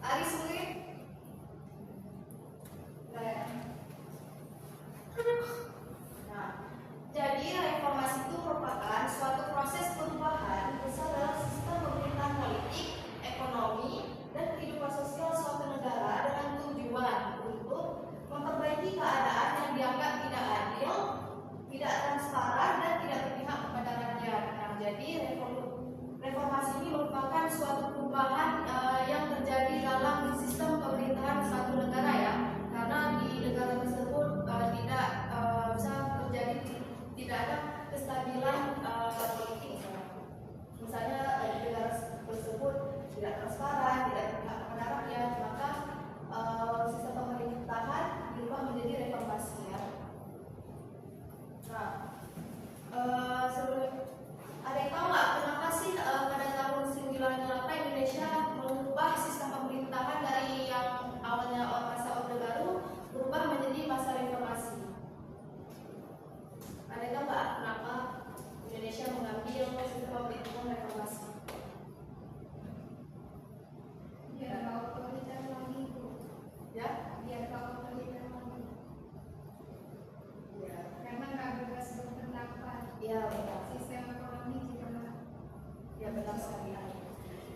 Ari sulit. Nah, jadi reformasi itu merupakan suatu proses perubahan besar dalam sistem pemerintahan politik, ekonomi, dan kehidupan sosial suatu negara dengan tujuan untuk memperbaiki keadaan yang dianggap tidak adil, tidak transparan, dan tidak berpihak kepada rakyat. Nah, jadi reformasi ini merupakan suatu perubahan yang terjadi dalam sistem pemerintahan suatu negara ya, karena di negara tersebut tidak bisa terjadi, tidak ada kestabilan politik. Misalnya di negara tersebut tidak transparan, tidak berpihak kepada rakyat, maka sistem pemerintahan dirubah menjadi reformasi ya. Nah, sebelum ada yang tahu nggak kenapa sih pada tahun 98 Indonesia mengubah sistem pemerintahan dari yang awalnya masa Orde Baru berubah menjadi masa reformasi? Ada yang tahu nggak kenapa Indonesia mengambil sistem pemerintahan reformasi? Biar tahu otoriter lagi Bu. Ya? Biar tahu otoriter lagi. Ya. Karena nggak bebas berpendapat. Ya, benar. Sistem ekonomi juga. Ya, benar sekali.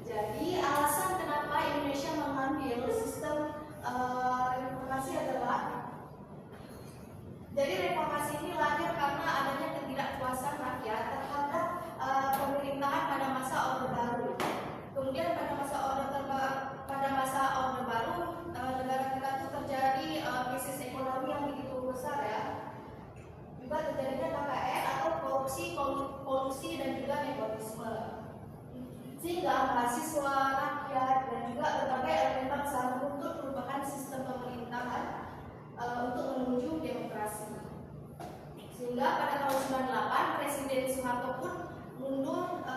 Jadi alasan kenapa Indonesia mengambil sistem reformasi adalah, jadi reformasi ini lahir karena adanya ketidakpuasan rakyat terhadap pemerintahan pada masa Orde Baru. Kemudian pada masa Orde Baru negara kita itu terjadi krisis ekonomi yang begitu besar ya. Juga terjadinya KKN atau korupsi, kolusi dan juga nepotisme. Sehingga mahasiswa, rakyat, dan juga berbagai elemen bangsa menuntut perubahan sistem pemerintahan untuk menuju demokrasi. Sehingga pada tahun 98 Presiden Soeharto pun mundur